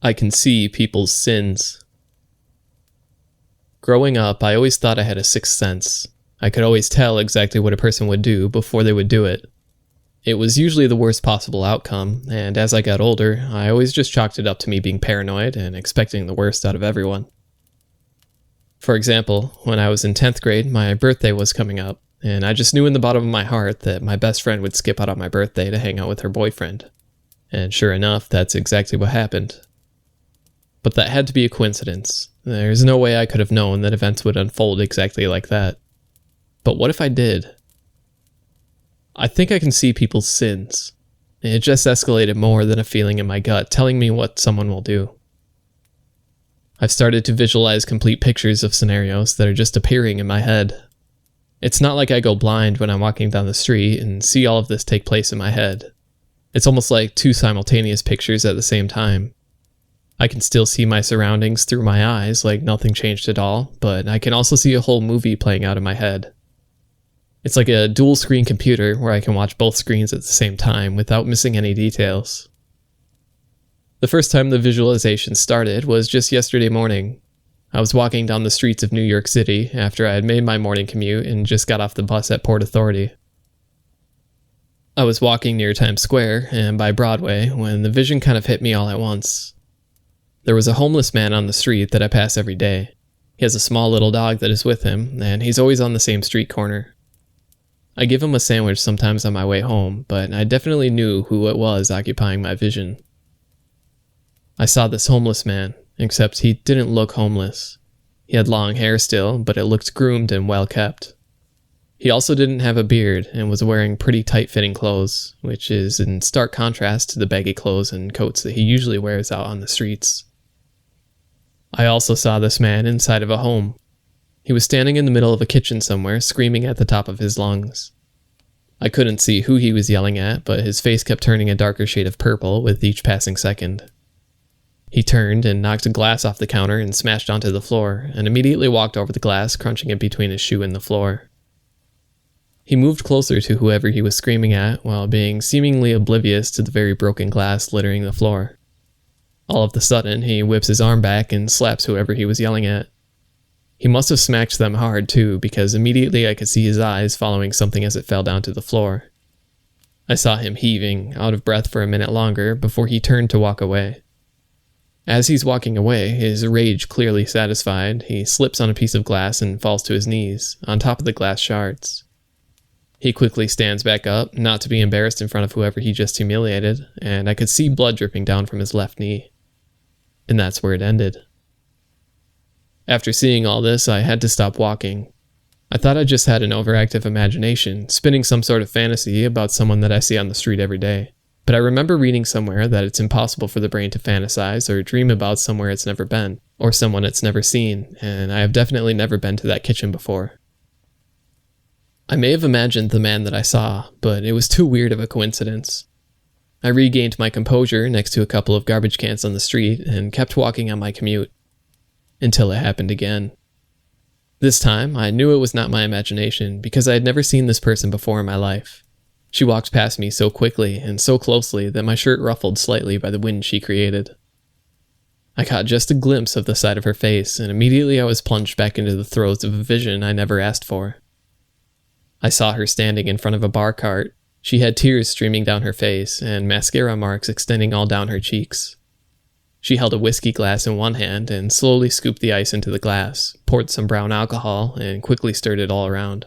I can see people's sins. Growing up, I always thought I had a sixth sense. I could always tell exactly what a person would do before they would do it. It was usually the worst possible outcome, and as I got older, I always just chalked it up to me being paranoid and expecting the worst out of everyone. For example, when I was in 10th grade, my birthday was coming up, and I just knew in the bottom of my heart that my best friend would skip out on my birthday to hang out with her boyfriend. And sure enough, that's exactly what happened. But that had to be a coincidence. There's no way I could have known that events would unfold exactly like that. But what if I did? I think I can see people's sins. It just escalated more than a feeling in my gut telling me what someone will do. I've started to visualize complete pictures of scenarios that are just appearing in my head. It's not like I go blind when I'm walking down the street and see all of this take place in my head. It's almost like two simultaneous pictures at the same time. I can still see my surroundings through my eyes like nothing changed at all, but I can also see a whole movie playing out in my head. It's like a dual screen computer where I can watch both screens at the same time without missing any details. The first time the visualization started was just yesterday morning. I was walking down the streets of New York City after I had made my morning commute and just got off the bus at Port Authority. I was walking near Times Square and by Broadway when the vision kind of hit me all at once. There was a homeless man on the street that I pass every day. He has a small little dog that is with him, and he's always on the same street corner. I give him a sandwich sometimes on my way home, but I definitely knew who it was occupying my vision. I saw this homeless man, except he didn't look homeless. He had long hair still, but it looked groomed and well kept. He also didn't have a beard and was wearing pretty tight-fitting clothes, which is in stark contrast to the baggy clothes and coats that he usually wears out on the streets. I also saw this man inside of a home. He was standing in the middle of a kitchen somewhere, screaming at the top of his lungs. I couldn't see who he was yelling at, but his face kept turning a darker shade of purple with each passing second. He turned and knocked a glass off the counter and smashed onto the floor, and immediately walked over the glass, crunching it between his shoe and the floor. He moved closer to whoever he was screaming at, while being seemingly oblivious to the very broken glass littering the floor. All of a sudden, he whips his arm back and slaps whoever he was yelling at. He must have smacked them hard too, because immediately I could see his eyes following something as it fell down to the floor. I saw him heaving, out of breath for a minute longer, before he turned to walk away. As he's walking away, his rage clearly satisfied, he slips on a piece of glass and falls to his knees, on top of the glass shards. He quickly stands back up, not to be embarrassed in front of whoever he just humiliated, and I could see blood dripping down from his left knee. And that's where it ended. After seeing all this, I had to stop walking. I thought I just had an overactive imagination, spinning some sort of fantasy about someone that I see on the street every day. But I remember reading somewhere that it's impossible for the brain to fantasize or dream about somewhere it's never been, or someone it's never seen, and I have definitely never been to that kitchen before. I may have imagined the man that I saw, but it was too weird of a coincidence. I regained my composure next to a couple of garbage cans on the street and kept walking on my commute. Until it happened again. This time, I knew it was not my imagination because I had never seen this person before in my life. She walked past me so quickly and so closely that my shirt ruffled slightly by the wind she created. I caught just a glimpse of the side of her face, and immediately I was plunged back into the throes of a vision I never asked for. I saw her standing in front of a bar cart. She had tears streaming down her face and mascara marks extending all down her cheeks. She held a whiskey glass in one hand and slowly scooped the ice into the glass, poured some brown alcohol, and quickly stirred it all around.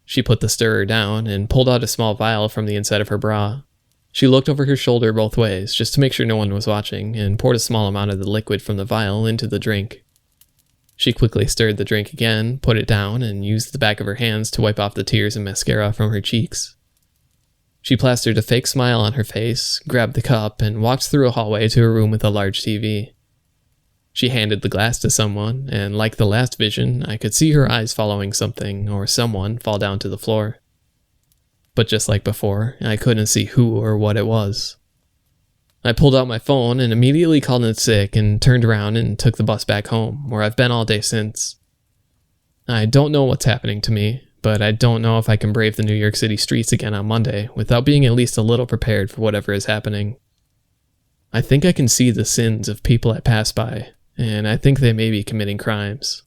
She put the stirrer down and pulled out a small vial from the inside of her bra. She looked over her shoulder both ways just to make sure no one was watching and poured a small amount of the liquid from the vial into the drink. She quickly stirred the drink again, put it down, and used the back of her hands to wipe off the tears and mascara from her cheeks. She plastered a fake smile on her face, grabbed the cup, and walked through a hallway to a room with a large TV. She handed the glass to someone, and like the last vision, I could see her eyes following something or someone fall down to the floor. But just like before, I couldn't see who or what it was. I pulled out my phone and immediately called in sick and turned around and took the bus back home, where I've been all day since. I don't know what's happening to me, but I don't know if I can brave the New York City streets again on Monday without being at least a little prepared for whatever is happening. I think I can see the sins of people I pass by, and I think they may be committing crimes.